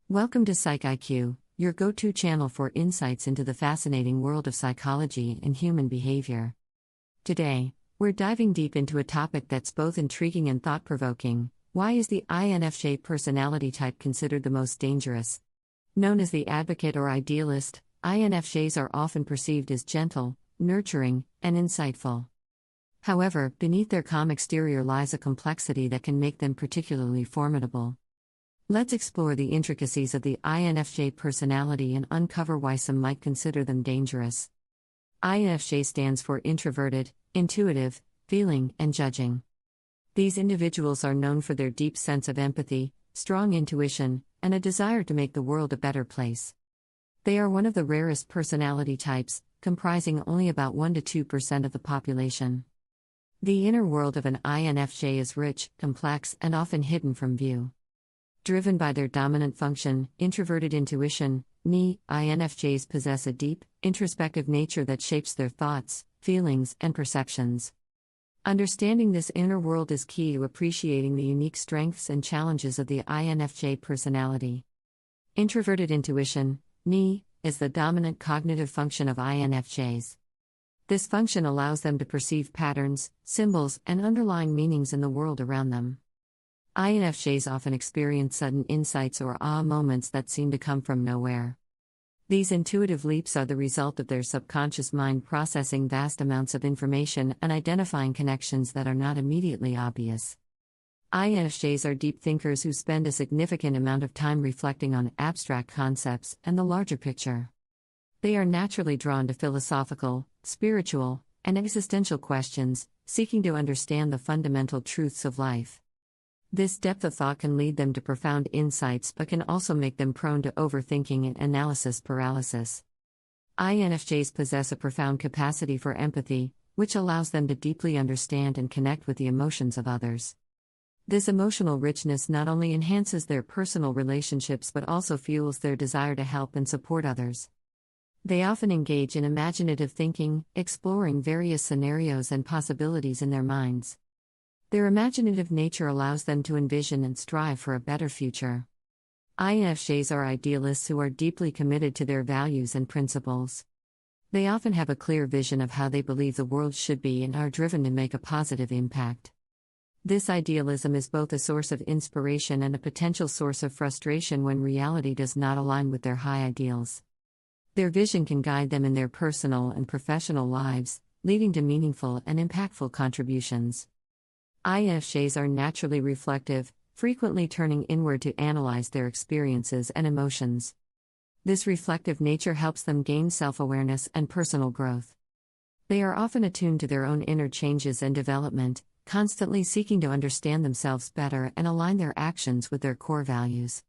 Welcome to Psych IQ, your go-to channel for insights into the fascinating world of psychology and human behavior. Today, we're diving deep into a topic that's both intriguing and thought-provoking. Why is the INFJ personality type considered the most dangerous? Known as the advocate or idealist, INFJs are often perceived as gentle, nurturing, and insightful. However, beneath their calm exterior lies a complexity that can make them particularly formidable. Let's explore the intricacies of the INFJ personality and uncover why some might consider them dangerous. INFJ stands for introverted, intuitive, feeling, and judging. These individuals are known for their deep sense of empathy, strong intuition, and a desire to make the world a better place. They are one of the rarest personality types, comprising only about 1 to 2% of the population. The inner world of an INFJ is rich, complex, and often hidden from view. Driven by their dominant function, introverted intuition, INFJs possess a deep, introspective nature that shapes their thoughts, feelings, and perceptions. Understanding this inner world is key to appreciating the unique strengths and challenges of the INFJ personality. Introverted intuition, is the dominant cognitive function of INFJs. This function allows them to perceive patterns, symbols, and underlying meanings in the world around them. INFJs often experience sudden insights or aha moments that seem to come from nowhere. These intuitive leaps are the result of their subconscious mind processing vast amounts of information and identifying connections that are not immediately obvious. INFJs are deep thinkers who spend a significant amount of time reflecting on abstract concepts and the larger picture. They are naturally drawn to philosophical, spiritual, and existential questions, seeking to understand the fundamental truths of life. This depth of thought can lead them to profound insights but can also make them prone to overthinking and analysis paralysis. INFJs possess a profound capacity for empathy, which allows them to deeply understand and connect with the emotions of others. This emotional richness not only enhances their personal relationships but also fuels their desire to help and support others. They often engage in imaginative thinking, exploring various scenarios and possibilities in their minds. Their imaginative nature allows them to envision and strive for a better future. INFJs are idealists who are deeply committed to their values and principles. They often have a clear vision of how they believe the world should be and are driven to make a positive impact. This idealism is both a source of inspiration and a potential source of frustration when reality does not align with their high ideals. Their vision can guide them in their personal and professional lives, leading to meaningful and impactful contributions. INFJs are naturally reflective, frequently turning inward to analyze their experiences and emotions. This reflective nature helps them gain self-awareness and personal growth. They are often attuned to their own inner changes and development, constantly seeking to understand themselves better and align their actions with their core values.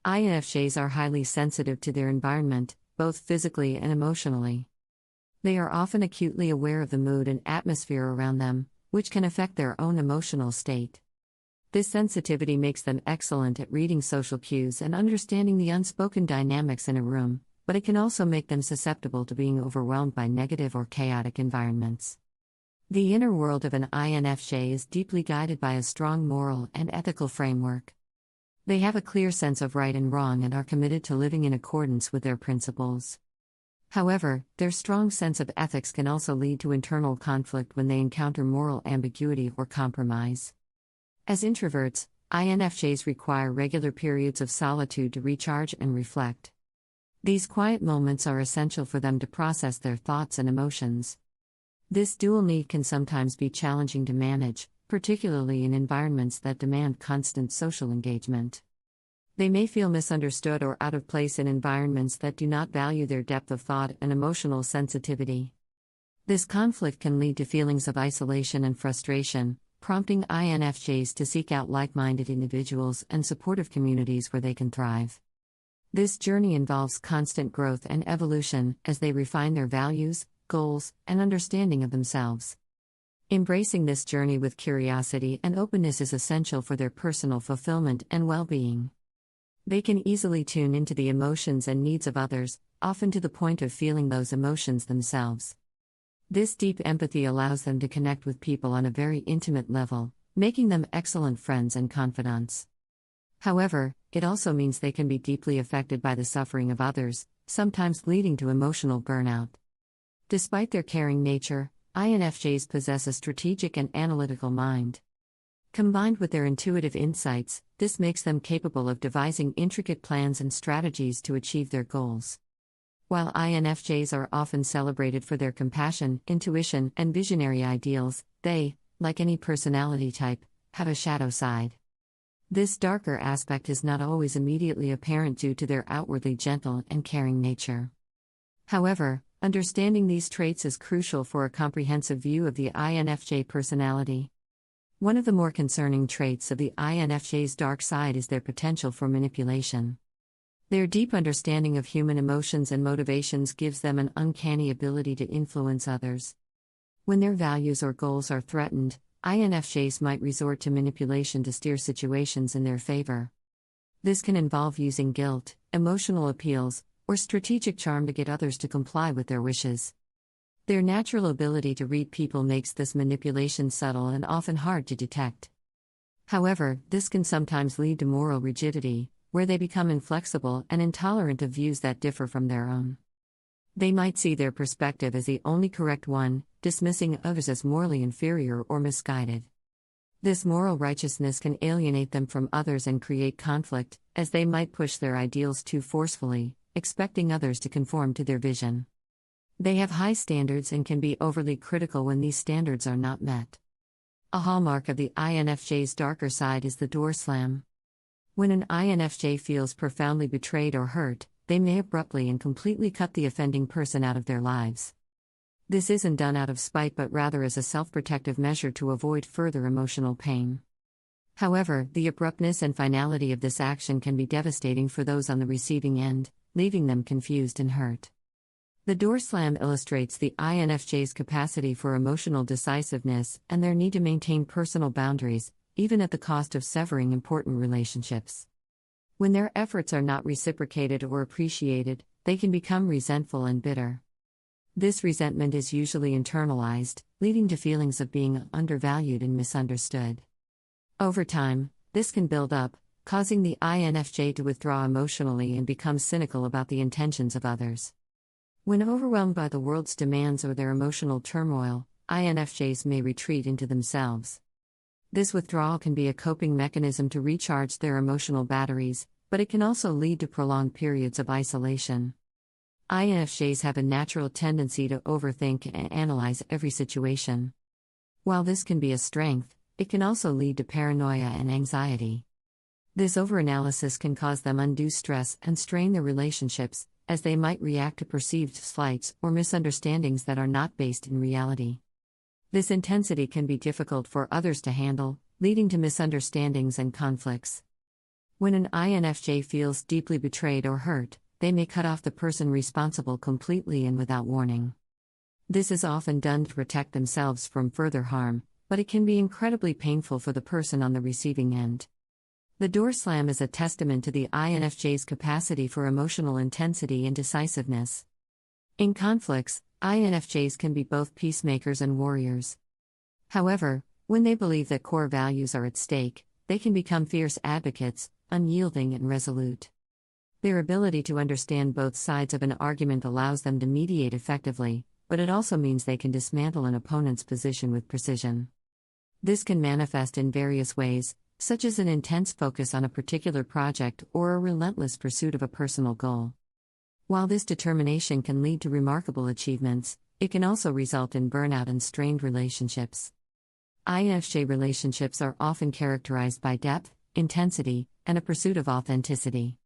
INFJs are highly sensitive to their environment, both physically and emotionally. They are often acutely aware of the mood and atmosphere around them, which can affect their own emotional state. This sensitivity makes them excellent at reading social cues and understanding the unspoken dynamics in a room, but it can also make them susceptible to being overwhelmed by negative or chaotic environments. The inner world of an INFJ is deeply guided by a strong moral and ethical framework. They have a clear sense of right and wrong and are committed to living in accordance with their principles. However, their strong sense of ethics can also lead to internal conflict when they encounter moral ambiguity or compromise. As introverts, INFJs require regular periods of solitude to recharge and reflect. These quiet moments are essential for them to process their thoughts and emotions. This dual need can sometimes be challenging to manage, particularly in environments that demand constant social engagement. They may feel misunderstood or out of place in environments that do not value their depth of thought and emotional sensitivity. This conflict can lead to feelings of isolation and frustration, prompting INFJs to seek out like-minded individuals and supportive communities where they can thrive. This journey involves constant growth and evolution as they refine their values, goals, and understanding of themselves. Embracing this journey with curiosity and openness is essential for their personal fulfillment and well-being. They can easily tune into the emotions and needs of others, often to the point of feeling those emotions themselves. This deep empathy allows them to connect with people on a very intimate level, making them excellent friends and confidants. However, it also means they can be deeply affected by the suffering of others, sometimes leading to emotional burnout. Despite their caring nature, INFJs possess a strategic and analytical mind. Combined with their intuitive insights, this makes them capable of devising intricate plans and strategies to achieve their goals. While INFJs are often celebrated for their compassion, intuition, and visionary ideals, they, like any personality type, have a shadow side. This darker aspect is not always immediately apparent due to their outwardly gentle and caring nature. However, understanding these traits is crucial for a comprehensive view of the INFJ personality. One of the more concerning traits of the INFJ's dark side is their potential for manipulation. Their deep understanding of human emotions and motivations gives them an uncanny ability to influence others. When their values or goals are threatened, INFJs might resort to manipulation to steer situations in their favor. This can involve using guilt, emotional appeals, or strategic charm to get others to comply with their wishes. Their natural ability to read people makes this manipulation subtle and often hard to detect. However, this can sometimes lead to moral rigidity, where they become inflexible and intolerant of views that differ from their own. They might see their perspective as the only correct one, dismissing others as morally inferior or misguided. This moral righteousness can alienate them from others and create conflict, as they might push their ideals too forcefully, expecting others to conform to their vision. They have high standards and can be overly critical when these standards are not met. A hallmark of the INFJ's darker side is the door slam. When an INFJ feels profoundly betrayed or hurt, they may abruptly and completely cut the offending person out of their lives. This isn't done out of spite but rather as a self-protective measure to avoid further emotional pain. However, the abruptness and finality of this action can be devastating for those on the receiving end, leaving them confused and hurt. The door slam illustrates the INFJ's capacity for emotional decisiveness and their need to maintain personal boundaries, even at the cost of severing important relationships. When their efforts are not reciprocated or appreciated, they can become resentful and bitter. This resentment is usually internalized, leading to feelings of being undervalued and misunderstood. Over time, this can build up, causing the INFJ to withdraw emotionally and become cynical about the intentions of others. When overwhelmed by the world's demands or their emotional turmoil, INFJs may retreat into themselves. This withdrawal can be a coping mechanism to recharge their emotional batteries, but it can also lead to prolonged periods of isolation. INFJs have a natural tendency to overthink and analyze every situation. While this can be a strength, it can also lead to paranoia and anxiety. This overanalysis can cause them undue stress and strain their relationships, as they might react to perceived slights or misunderstandings that are not based in reality. This intensity can be difficult for others to handle, leading to misunderstandings and conflicts. When an INFJ feels deeply betrayed or hurt, they may cut off the person responsible completely and without warning. This is often done to protect themselves from further harm, but it can be incredibly painful for the person on the receiving end. The door slam is a testament to the INFJ's capacity for emotional intensity and decisiveness. In conflicts, INFJs can be both peacemakers and warriors. However, when they believe that core values are at stake, they can become fierce advocates, unyielding and resolute. Their ability to understand both sides of an argument allows them to mediate effectively, but it also means they can dismantle an opponent's position with precision. This can manifest in various ways, such as an intense focus on a particular project or a relentless pursuit of a personal goal. While this determination can lead to remarkable achievements, it can also result in burnout and strained relationships. INFJ relationships are often characterized by depth, intensity, and a pursuit of authenticity.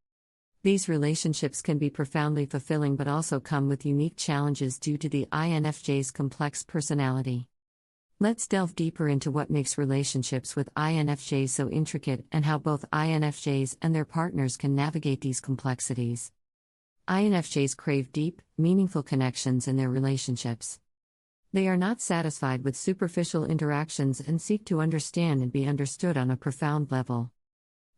These relationships can be profoundly fulfilling but also come with unique challenges due to the INFJ's complex personality. Let's delve deeper into what makes relationships with INFJs so intricate and how both INFJs and their partners can navigate these complexities. INFJs crave deep, meaningful connections in their relationships. They are not satisfied with superficial interactions and seek to understand and be understood on a profound level.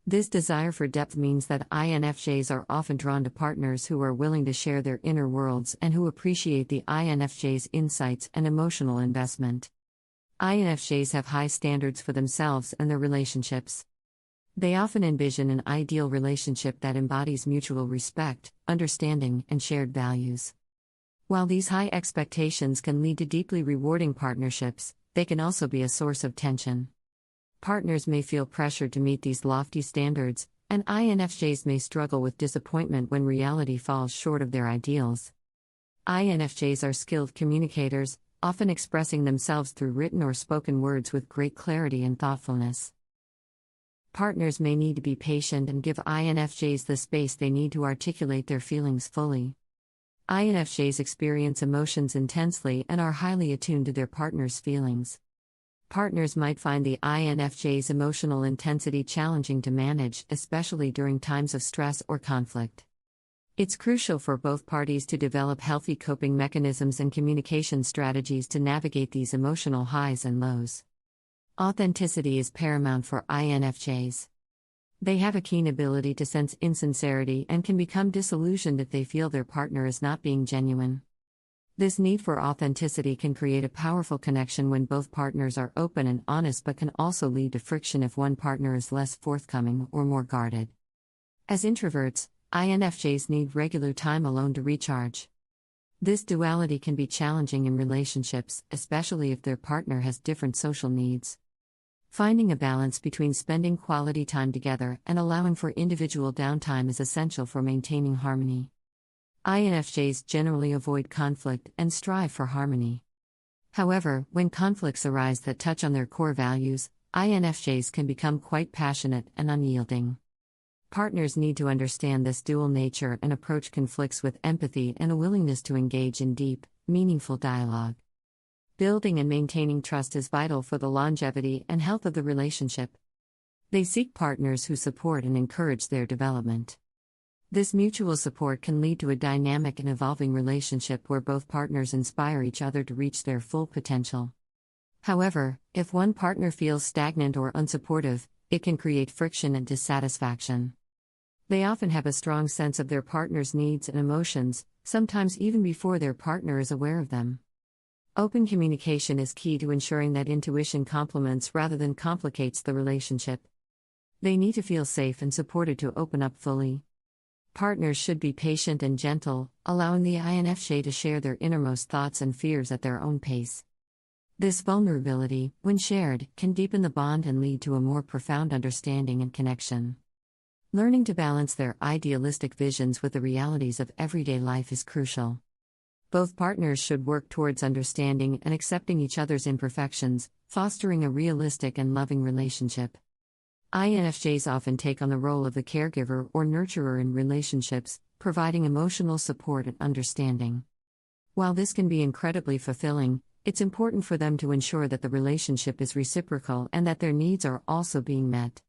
This desire for depth means that INFJs are often drawn to partners who are willing to share their inner worlds and who appreciate the INFJ's insights and emotional investment. INFJs have high standards for themselves and their relationships. They often envision an ideal relationship that embodies mutual respect, understanding, and shared values. While these high expectations can lead to deeply rewarding partnerships, they can also be a source of tension. Partners may feel pressured to meet these lofty standards, and INFJs may struggle with disappointment when reality falls short of their ideals. INFJs are skilled communicators, often expressing themselves through written or spoken words with great clarity and thoughtfulness. Partners may need to be patient and give INFJs the space they need to articulate their feelings fully. INFJs experience emotions intensely and are highly attuned to their partner's feelings. Partners might find the INFJ's emotional intensity challenging to manage, especially during times of stress or conflict. It's crucial for both parties to develop healthy coping mechanisms and communication strategies to navigate these emotional highs and lows. Authenticity is paramount for INFJs. They have a keen ability to sense insincerity and can become disillusioned if they feel their partner is not being genuine. This need for authenticity can create a powerful connection when both partners are open and honest, but can also lead to friction if one partner is less forthcoming or more guarded. As introverts, INFJs need regular time alone to recharge. This duality can be challenging in relationships, especially if their partner has different social needs. Finding a balance between spending quality time together and allowing for individual downtime is essential for maintaining harmony. INFJs generally avoid conflict and strive for harmony. However, when conflicts arise that touch on their core values, INFJs can become quite passionate and unyielding. Partners need to understand this dual nature and approach conflicts with empathy and a willingness to engage in deep, meaningful dialogue. Building and maintaining trust is vital for the longevity and health of the relationship. They seek partners who support and encourage their development. This mutual support can lead to a dynamic and evolving relationship where both partners inspire each other to reach their full potential. However, if one partner feels stagnant or unsupportive, it can create friction and dissatisfaction. They often have a strong sense of their partner's needs and emotions, sometimes even before their partner is aware of them. Open communication is key to ensuring that intuition complements rather than complicates the relationship. They need to feel safe and supported to open up fully. Partners should be patient and gentle, allowing the INFJ to share their innermost thoughts and fears at their own pace. This vulnerability, when shared, can deepen the bond and lead to a more profound understanding and connection. Learning to balance their idealistic visions with the realities of everyday life is crucial. Both partners should work towards understanding and accepting each other's imperfections, fostering a realistic and loving relationship. INFJs often take on the role of the caregiver or nurturer in relationships, providing emotional support and understanding. While this can be incredibly fulfilling, it's important for them to ensure that the relationship is reciprocal and that their needs are also being met.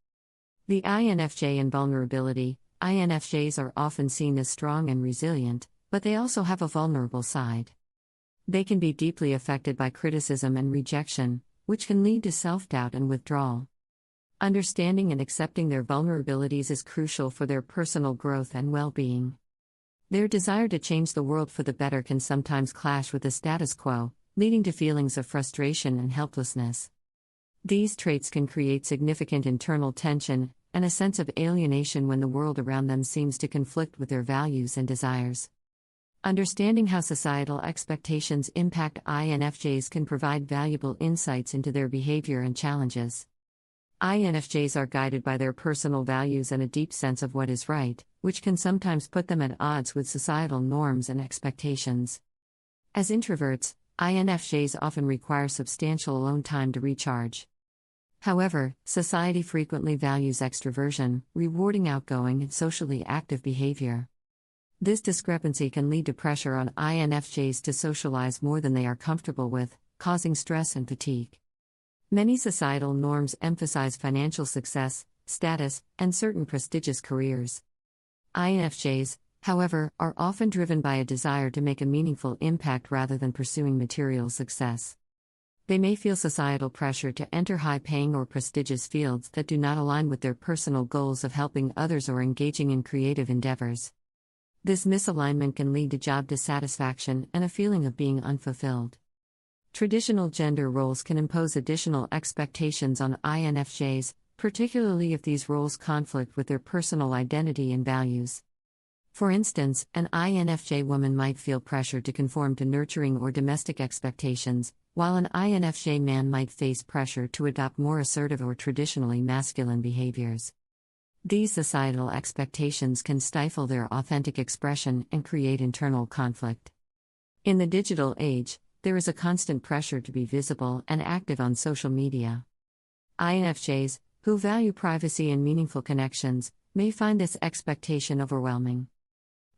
The INFJ and vulnerability. INFJs are often seen as strong and resilient, but they also have a vulnerable side. They can be deeply affected by criticism and rejection, which can lead to self-doubt and withdrawal. Understanding and accepting their vulnerabilities is crucial for their personal growth and well-being. Their desire to change the world for the better can sometimes clash with the status quo, leading to feelings of frustration and helplessness. These traits can create significant internal tension and a sense of alienation when the world around them seems to conflict with their values and desires. Understanding how societal expectations impact INFJs can provide valuable insights into their behavior and challenges. INFJs are guided by their personal values and a deep sense of what is right, which can sometimes put them at odds with societal norms and expectations. As introverts, INFJs often require substantial alone time to recharge. However, society frequently values extroversion, rewarding outgoing and socially active behavior. This discrepancy can lead to pressure on INFJs to socialize more than they are comfortable with, causing stress and fatigue. Many societal norms emphasize financial success, status, and certain prestigious careers. INFJs, however, are often driven by a desire to make a meaningful impact rather than pursuing material success. They may feel societal pressure to enter high-paying or prestigious fields that do not align with their personal goals of helping others or engaging in creative endeavors. This misalignment can lead to job dissatisfaction and a feeling of being unfulfilled. Traditional gender roles can impose additional expectations on INFJs, particularly if these roles conflict with their personal identity and values. For instance, an INFJ woman might feel pressure to conform to nurturing or domestic expectations, while an INFJ man might face pressure to adopt more assertive or traditionally masculine behaviors. These societal expectations can stifle their authentic expression and create internal conflict. In the digital age, there is a constant pressure to be visible and active on social media. INFJs, who value privacy and meaningful connections, may find this expectation overwhelming.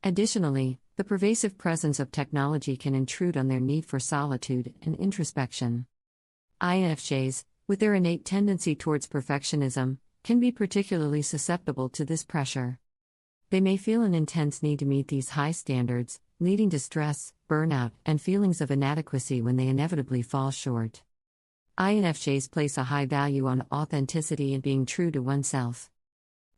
Additionally, the pervasive presence of technology can intrude on their need for solitude and introspection. INFJs, with their innate tendency towards perfectionism, can be particularly susceptible to this pressure. They may feel an intense need to meet these high standards, leading to stress, burnout, and feelings of inadequacy when they inevitably fall short. INFJs place a high value on authenticity and being true to oneself.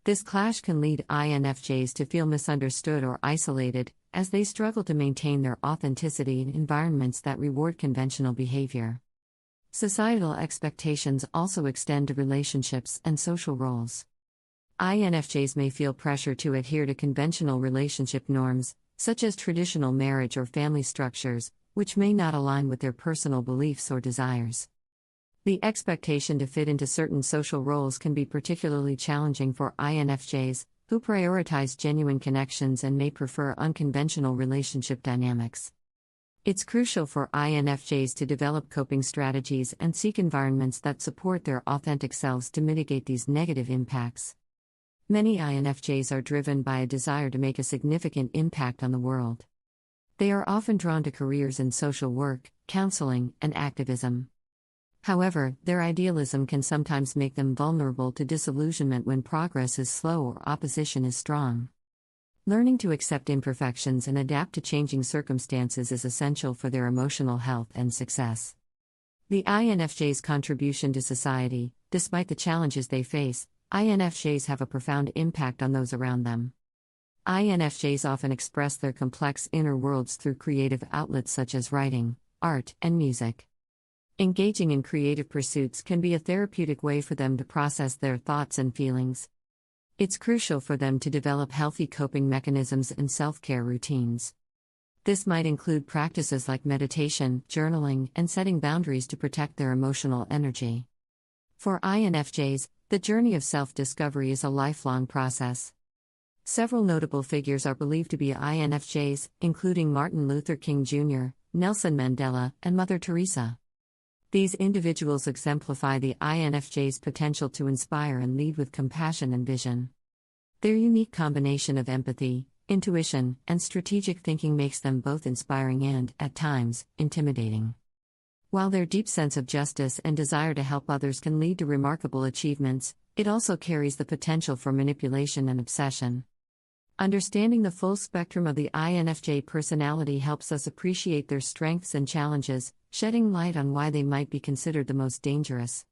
This clash can lead INFJs to feel misunderstood or isolated, as they struggle to maintain their authenticity in environments that reward conventional behavior. Societal expectations also extend to relationships and social roles. INFJs may feel pressure to adhere to conventional relationship norms, such as traditional marriage or family structures, which may not align with their personal beliefs or desires. The expectation to fit into certain social roles can be particularly challenging for INFJs, who prioritize genuine connections and may prefer unconventional relationship dynamics. It's crucial for INFJs to develop coping strategies and seek environments that support their authentic selves to mitigate these negative impacts. Many INFJs are driven by a desire to make a significant impact on the world. They are often drawn to careers in social work, counseling, and activism. However, their idealism can sometimes make them vulnerable to disillusionment when progress is slow or opposition is strong. Learning to accept imperfections and adapt to changing circumstances is essential for their emotional health and success. The INFJ's contribution to society, despite the challenges they face, INFJs have a profound impact on those around them. INFJs often express their complex inner worlds through creative outlets such as writing, art, and music. Engaging in creative pursuits can be a therapeutic way for them to process their thoughts and feelings. It's crucial for them to develop healthy coping mechanisms and self-care routines. This might include practices like meditation, journaling, and setting boundaries to protect their emotional energy. For INFJs, the journey of self-discovery is a lifelong process. Several notable figures are believed to be INFJs, including Martin Luther King Jr., Nelson Mandela, and Mother Teresa. These individuals exemplify the INFJ's potential to inspire and lead with compassion and vision. Their unique combination of empathy, intuition, and strategic thinking makes them both inspiring and, at times, intimidating. While their deep sense of justice and desire to help others can lead to remarkable achievements, it also carries the potential for manipulation and obsession. Understanding the full spectrum of the INFJ personality helps us appreciate their strengths and challenges, shedding light on why they might be considered the most dangerous.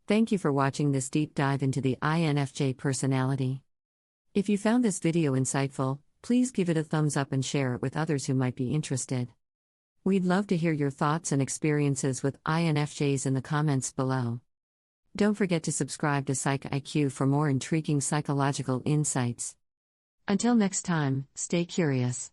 Thank you for watching this deep dive into the INFJ personality. If you found this video insightful, please give it a thumbs up and share it with others who might be interested. We'd love to hear your thoughts and experiences with INFJs in the comments below. Don't forget to subscribe to Psych IQ for more intriguing psychological insights. Until next time, stay curious.